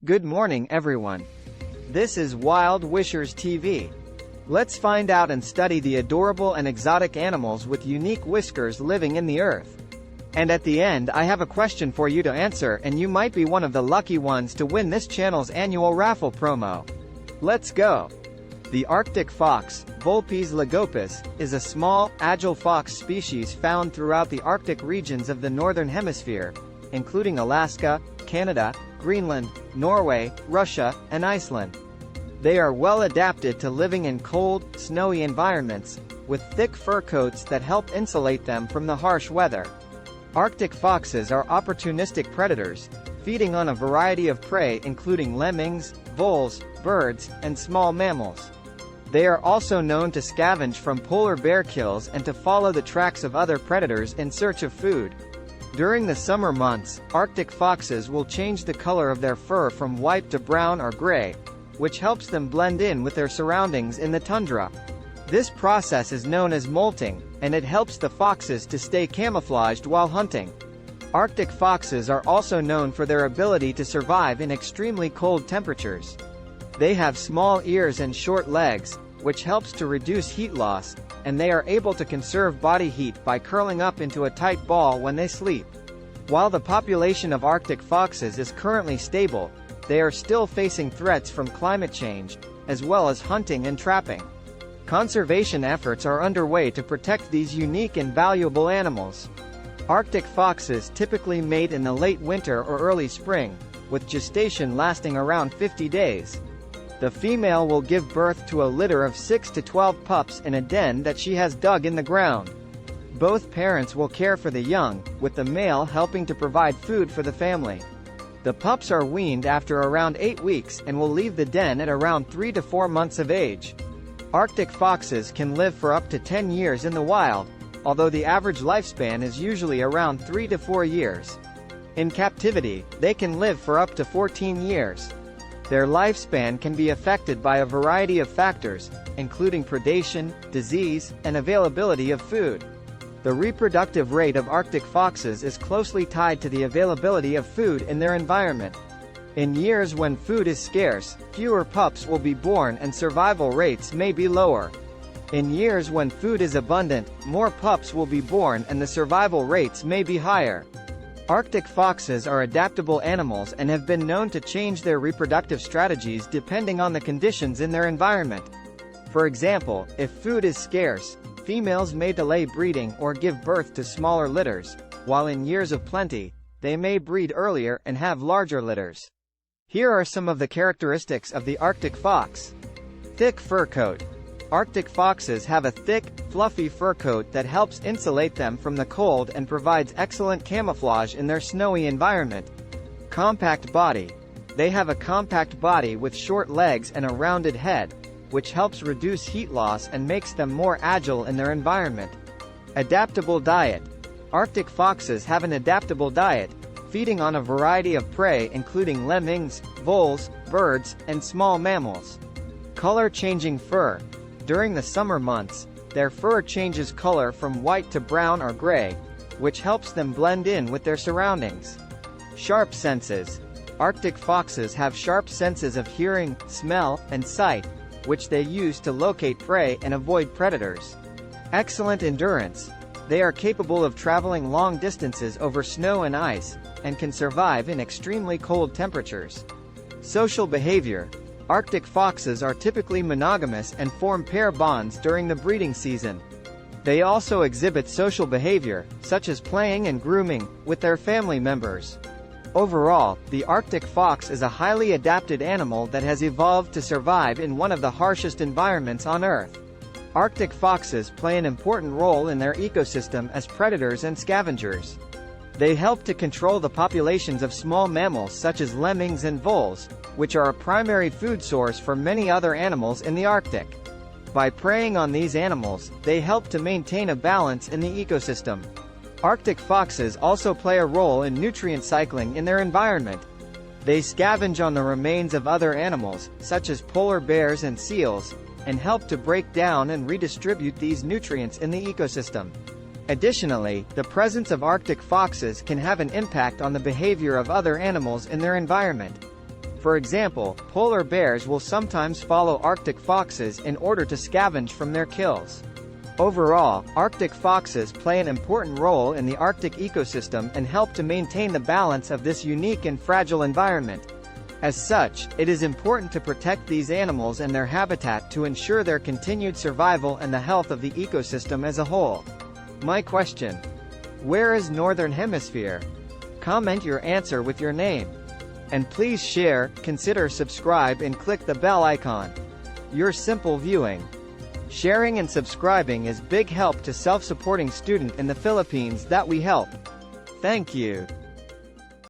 Good morning everyone. This is Wild Wishers TV. Let's find out and study the adorable and exotic animals with unique whiskers living in the earth. And at the end I have a question for you to answer, and you might be one of the lucky ones to win this channel's annual raffle promo. Let's go! The Arctic fox, Vulpes lagopus, is a small, agile fox species found throughout the Arctic regions of the Northern Hemisphere, including Alaska, Canada, Greenland, Norway, Russia, and Iceland. They are well adapted to living in cold, snowy environments, with thick fur coats that help insulate them from the harsh weather. Arctic foxes are opportunistic predators, feeding on a variety of prey including lemmings, voles, birds, and small mammals. They are also known to scavenge from polar bear kills and to follow the tracks of other predators in search of food. During the summer months, Arctic foxes will change the color of their fur from white to brown or gray, which helps them blend in with their surroundings in the tundra. This process is known as molting, and it helps the foxes to stay camouflaged while hunting. Arctic foxes are also known for their ability to survive in extremely cold temperatures. They have small ears and short legs, which helps to reduce heat loss, and they are able to conserve body heat by curling up into a tight ball when they sleep. While the population of Arctic foxes is currently stable, they are still facing threats from climate change, as well as hunting and trapping. Conservation efforts are underway to protect these unique and valuable animals. Arctic foxes typically mate in the late winter or early spring, with gestation lasting around 50 days. The female will give birth to a litter of 6 to 12 pups in a den that she has dug in the ground. Both parents will care for the young, with the male helping to provide food for the family. The pups are weaned after around 8 weeks and will leave the den at around 3 to 4 months of age. Arctic foxes can live for up to 10 years in the wild, although the average lifespan is usually around 3 to 4 years. In captivity, they can live for up to 14 years. Their lifespan can be affected by a variety of factors, including predation, disease, and availability of food. The reproductive rate of Arctic foxes is closely tied to the availability of food in their environment. In years when food is scarce, fewer pups will be born and survival rates may be lower. In years when food is abundant, more pups will be born and the survival rates may be higher. Arctic foxes are adaptable animals and have been known to change their reproductive strategies depending on the conditions in their environment. For example, if food is scarce, females may delay breeding or give birth to smaller litters, while in years of plenty, they may breed earlier and have larger litters. Here are some of the characteristics of the Arctic fox. Thick fur coat. Arctic foxes have a thick, fluffy fur coat that helps insulate them from the cold and provides excellent camouflage in their snowy environment. Compact body. They have a compact body with short legs and a rounded head, which helps reduce heat loss and makes them more agile in their environment. Adaptable diet. Arctic foxes have an adaptable diet, feeding on a variety of prey including lemmings, voles, birds, and small mammals. Color-changing fur. During the summer months, their fur changes color from white to brown or gray, which helps them blend in with their surroundings. Sharp senses. Arctic foxes have sharp senses of hearing, smell, and sight, which they use to locate prey and avoid predators. Excellent endurance. They are capable of traveling long distances over snow and ice, and can survive in extremely cold temperatures. Social behavior. Arctic foxes are typically monogamous and form pair bonds during the breeding season. They also exhibit social behavior, such as playing and grooming, with their family members. Overall, the Arctic fox is a highly adapted animal that has evolved to survive in one of the harshest environments on Earth. Arctic foxes play an important role in their ecosystem as predators and scavengers. They help to control the populations of small mammals such as lemmings and voles, which are a primary food source for many other animals in the Arctic. By preying on these animals, they help to maintain a balance in the ecosystem. Arctic foxes also play a role in nutrient cycling in their environment. They scavenge on the remains of other animals, such as polar bears and seals, and help to break down and redistribute these nutrients in the ecosystem. Additionally, the presence of Arctic foxes can have an impact on the behavior of other animals in their environment. For example, polar bears will sometimes follow Arctic foxes in order to scavenge from their kills. Overall, Arctic foxes play an important role in the Arctic ecosystem and help to maintain the balance of this unique and fragile environment. As such, it is important to protect these animals and their habitat to ensure their continued survival and the health of the ecosystem as a whole. My question: where is Northern Hemisphere? Comment your answer with your name. And please share, consider subscribe and click the bell icon. Your simple viewing, sharing and subscribing is big help to self-supporting student in the Philippines that we help. Thank you.